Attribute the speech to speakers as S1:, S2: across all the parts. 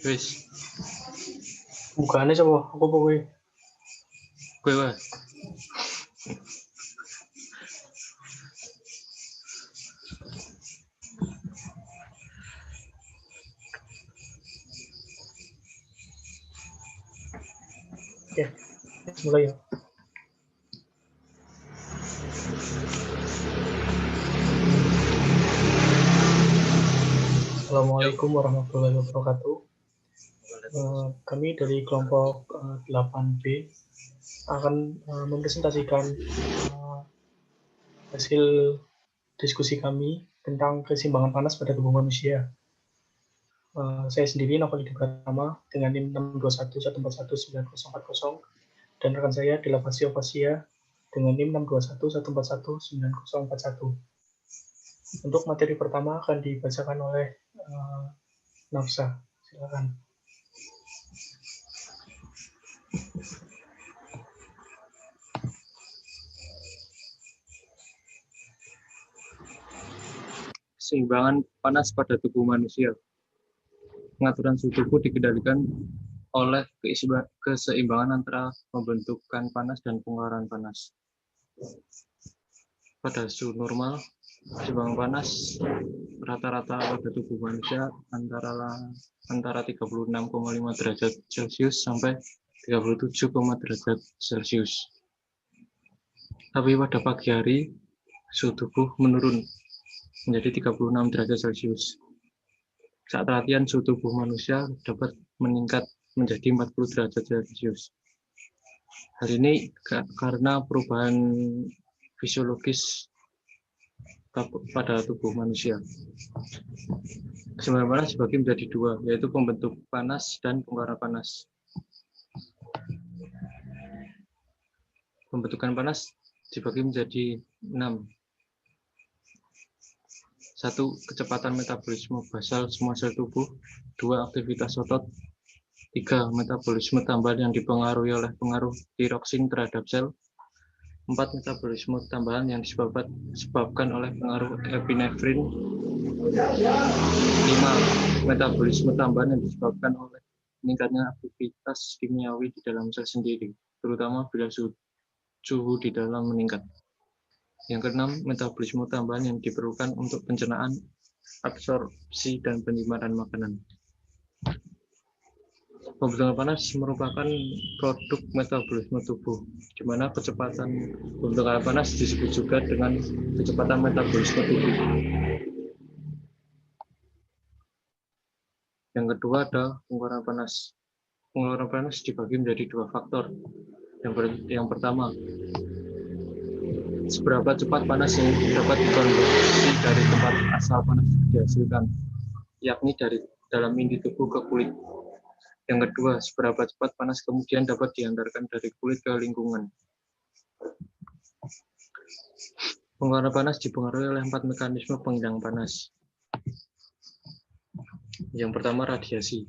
S1: Wis,
S2: Bukannya coba aku kowe.
S1: kowe wae.
S2: Oke, mulai ya. Assalamualaikum warahmatullahi wabarakatuh. Kami dari kelompok 8B akan mempresentasikan hasil diskusi kami tentang keseimbangan panas pada tubuh manusia. Saya sendiri Novel Pratama dengan NIM 621141940 dan rekan saya Delavasio Pasia dengan NIM 62114194041. Untuk materi pertama akan dibacakan oleh Nafsa. Silakan.
S1: Keseimbangan panas pada tubuh manusia. Pengaturan suhu tubuh dikendalikan oleh keseimbangan antara pembentukan panas dan pengeluaran panas. Pada suhu normal, keseimbangan panas rata-rata pada tubuh manusia antara 36,5 derajat Celcius sampai 37, derajat Celcius. Tapi pada pagi hari, suhu tubuh menurun menjadi 36 derajat Celcius. Saat latihan, suhu tubuh manusia dapat meningkat menjadi 40 derajat Celcius. Hal ini karena perubahan fisiologis pada tubuh manusia. Keseimbangan panas dibagi menjadi dua, yaitu pembentuk panas dan pengeluaran panas. Pembentukan panas dibagi menjadi 6. 1. Kecepatan metabolisme basal semua sel tubuh. 2. Aktivitas otot. 3. Metabolisme tambahan yang dipengaruhi oleh pengaruh tiroksin terhadap sel. 4. Metabolisme tambahan yang disebabkan oleh pengaruh epinefrin. 5. Metabolisme tambahan yang disebabkan oleh meningkatnya aktivitas kimiawi di dalam sel sendiri, terutama bila suhu di dalam meningkat. Yang keenam, metabolisme tambahan yang diperlukan untuk pencernaan, absorpsi, dan penyimpanan makanan. Pembentukan panas merupakan produk metabolisme tubuh, di mana kecepatan pembentukan panas disebut juga dengan kecepatan metabolisme tubuh. Yang kedua ada pengeluaran panas. Pengeluaran panas dibagi menjadi dua faktor. Yang pertama, seberapa cepat panas yang dapat dikonversi dari tempat asal panas dihasilkan, yakni dari dalam inti tubuh ke kulit. Yang kedua, seberapa cepat panas kemudian dapat diantarkan dari kulit ke lingkungan. Pengeluaran panas dipengaruhi oleh 4 mekanisme penghilangan panas. Yang pertama, radiasi.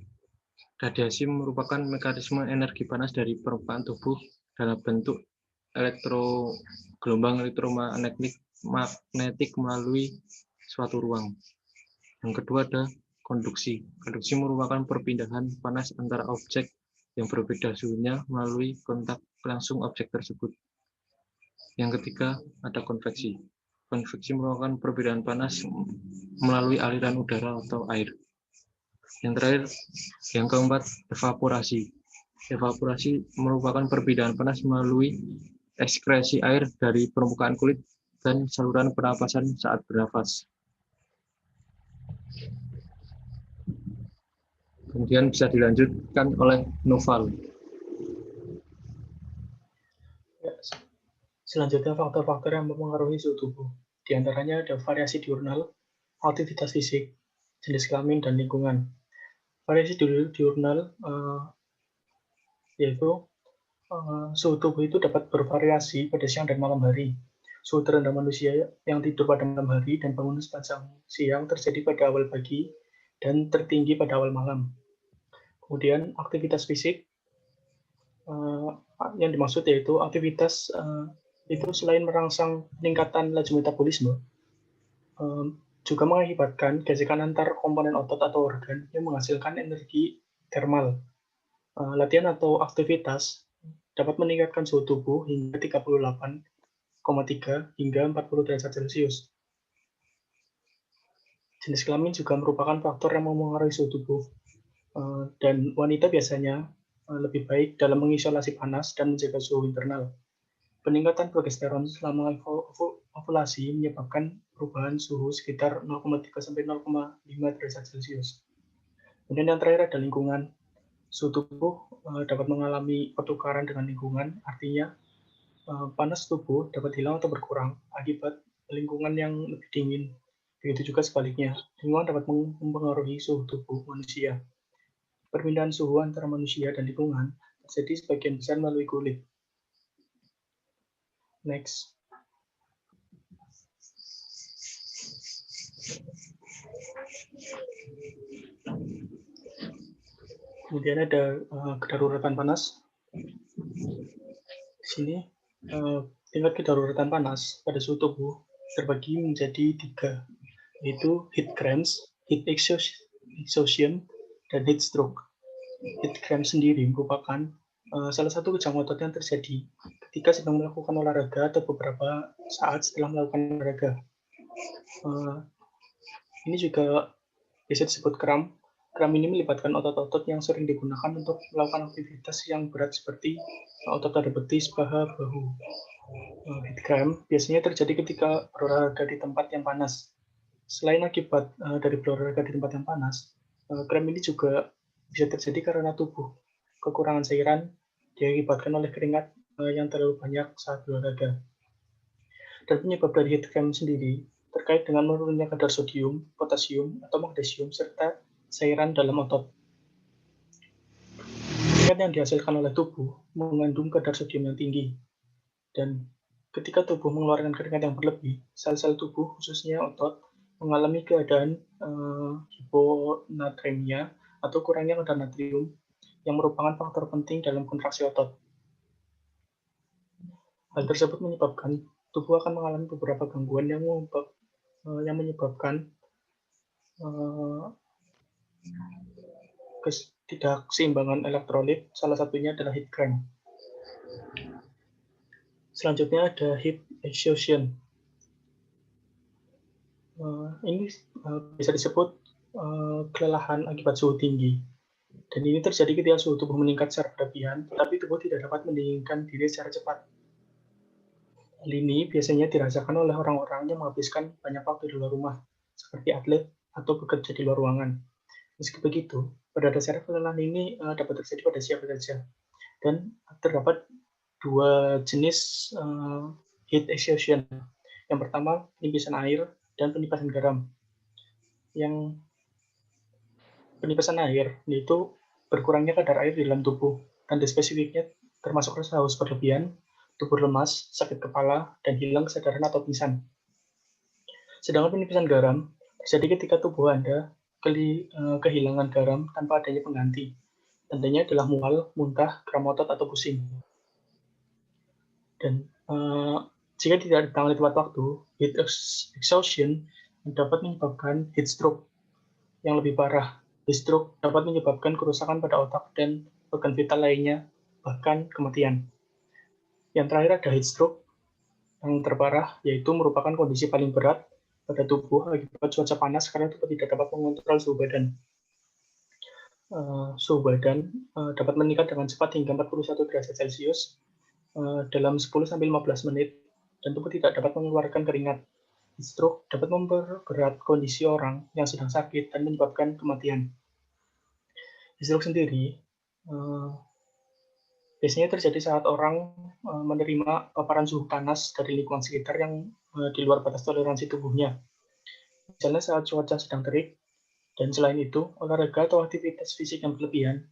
S1: Radiasi merupakan mekanisme energi panas dari permukaan tubuh dalam bentuk gelombang elektromagnetik melalui suatu ruang. Yang kedua ada konduksi. Konduksi merupakan perpindahan panas antara objek yang berbeda suhunya melalui kontak langsung objek tersebut. Yang ketiga ada konveksi. Konveksi merupakan perpindahan panas melalui aliran udara atau air. Yang terakhir, yang keempat, evaporasi. Evaporasi merupakan perpindahan panas melalui ekskresi air dari permukaan kulit dan saluran pernapasan saat bernafas. Kemudian bisa dilanjutkan oleh Noval.
S2: Selanjutnya faktor-faktor yang mempengaruhi suhu tubuh. Di antaranya ada variasi diurnal, aktivitas fisik, jenis kelamin, dan lingkungan. Variasi diurnal yaitu suhu tubuh itu dapat bervariasi pada siang dan malam hari. Suhu terendah manusia yang tidur pada malam hari dan bangun sepanjang siang terjadi pada awal pagi dan tertinggi pada awal malam. Kemudian aktivitas fisik yang dimaksud yaitu aktivitas itu selain merangsang peningkatan laju metabolisme, juga mengakibatkan gesekan antar komponen otot atau organ yang menghasilkan energi thermal. Latihan atau aktivitas dapat meningkatkan suhu tubuh hingga 38,3 hingga 40 derajat Celcius. Jenis kelamin juga merupakan faktor yang mempengaruhi suhu tubuh, dan wanita biasanya lebih baik dalam mengisolasi panas dan menjaga suhu internal. Peningkatan progesteron selama ovulasi menyebabkan perubahan suhu sekitar 0,3 sampai 0,5 derajat Celcius. Kemudian yang terakhir ada lingkungan. Suhu tubuh dapat mengalami pertukaran dengan lingkungan, artinya panas tubuh dapat hilang atau berkurang akibat lingkungan yang lebih dingin. Begitu juga sebaliknya, lingkungan dapat mempengaruhi suhu tubuh manusia. Perpindahan suhu antara manusia dan lingkungan terjadi sebagian besar melalui kulit. Next. Kemudian ada kedaruratan panas. Di sini tingkat kedaruratan panas pada suhu tubuh terbagi menjadi 3, yaitu heat cramps, heat exhaustion, dan heat stroke. Heat cramp sendiri merupakan salah satu kejang otot yang terjadi ketika sedang melakukan olahraga atau beberapa saat setelah melakukan olahraga. Ini juga bisa disebut kram. Kram ini melibatkan otot-otot yang sering digunakan untuk melakukan aktivitas yang berat seperti otot pada betis, paha, bahu. Heat cramp biasanya terjadi ketika berolahraga di tempat yang panas. Selain akibat dari berolahraga di tempat yang panas, kram ini juga bisa terjadi karena tubuh kekurangan cairan diakibatkan oleh keringat yang terlalu banyak saat berolahraga. Dan penyebab dari heat cramp sendiri terkait dengan menurunnya kadar sodium, potasium, atau magnesium, serta cairan dalam otot. Keringat yang dihasilkan oleh tubuh mengandung kadar sodium yang tinggi. Dan ketika tubuh mengeluarkan keringat yang berlebih, sel-sel tubuh, khususnya otot, mengalami keadaan hiponatremia atau kurangnya kadar natrium yang merupakan faktor penting dalam kontraksi otot. Hal tersebut menyebabkan tubuh akan mengalami beberapa gangguan yang menyebabkan ketidakseimbangan elektrolit, salah satunya adalah heat cramp. Selanjutnya ada heat exhaustion. Ini bisa disebut kelelahan akibat suhu tinggi. Dan ini terjadi ketika suhu tubuh meningkat secara berlebihan, tetapi tubuh tidak dapat mendinginkan diri secara cepat. Hal ini biasanya dirasakan oleh orang-orang yang menghabiskan banyak waktu di luar rumah, seperti atlet atau bekerja di luar ruangan. Meski begitu, pada dasarnya kelelahan ini dapat terjadi pada siapa saja. Dan terdapat 2 jenis heat exhaustion. Yang pertama, penipisan air dan penipisan garam. Yang penipisan air yaitu berkurangnya kadar air di dalam tubuh, dan spesifiknya termasuk rasa haus berlebihan, tubuh lemas, sakit kepala, dan hilang kesadaran atau pingsan. Sedangkan penipisan garam terjadi ketika tubuh Anda kehilangan garam tanpa adanya pengganti. Tandanya adalah mual, muntah, kram otot, atau pusing. Dan jika tidak ditangani tepat waktu, heat exhaustion dapat menyebabkan heat stroke yang lebih parah. Heat stroke dapat menyebabkan kerusakan pada otak dan organ vital lainnya, bahkan kematian. Yang terakhir ada heat stroke yang terparah, yaitu merupakan kondisi paling berat pada tubuh akibat cuaca panas karena tubuh tidak dapat mengontrol suhu badan. Suhu badan dapat meningkat dengan cepat hingga 41 derajat Celcius dalam 10-15 menit, dan tubuh tidak dapat mengeluarkan keringat. Heat stroke dapat memperberat kondisi orang yang sedang sakit dan menyebabkan kematian. Heat stroke sendiri biasanya terjadi saat orang menerima paparan suhu panas dari lingkungan sekitar yang di luar batas toleransi tubuhnya. Misalnya saat cuaca sedang terik, dan selain itu, olahraga atau aktivitas fisik yang berlebihan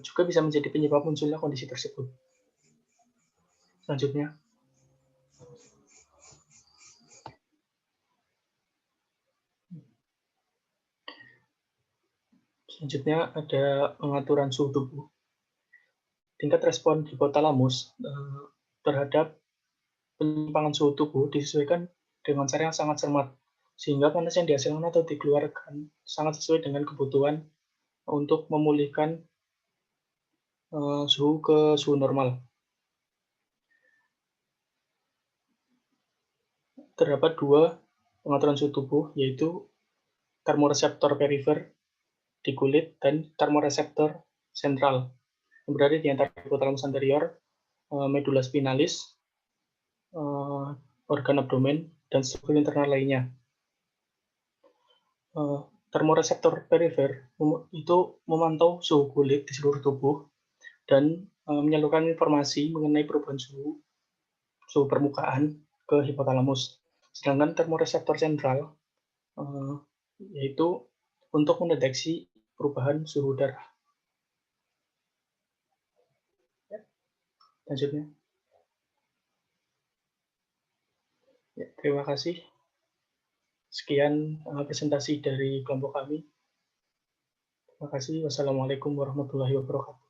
S2: juga bisa menjadi penyebab munculnya kondisi tersebut. Selanjutnya. Selanjutnya ada pengaturan suhu tubuh. Tingkat respon hipotalamus terhadap penyimpangan suhu tubuh disesuaikan dengan cara yang sangat cermat, sehingga panas yang dihasilkan atau dikeluarkan sangat sesuai dengan kebutuhan untuk memulihkan suhu ke suhu normal. Terdapat dua pengaturan suhu tubuh, yaitu termoreseptor perifer di kulit dan termoreseptor sentral yang berada di antara hipotalamus anterior, medula spinalis, organ abdomen, dan struktur internal lainnya. Termoreseptor perifer itu memantau suhu kulit di seluruh tubuh dan menyalurkan informasi mengenai perubahan suhu permukaan ke hipotalamus. Sedangkan termoreseptor sentral yaitu untuk mendeteksi perubahan suhu darah. Lanjutnya. Ya, terima kasih. Sekian presentasi dari kelompok kami. Terima kasih. Wassalamualaikum warahmatullahi wabarakatuh.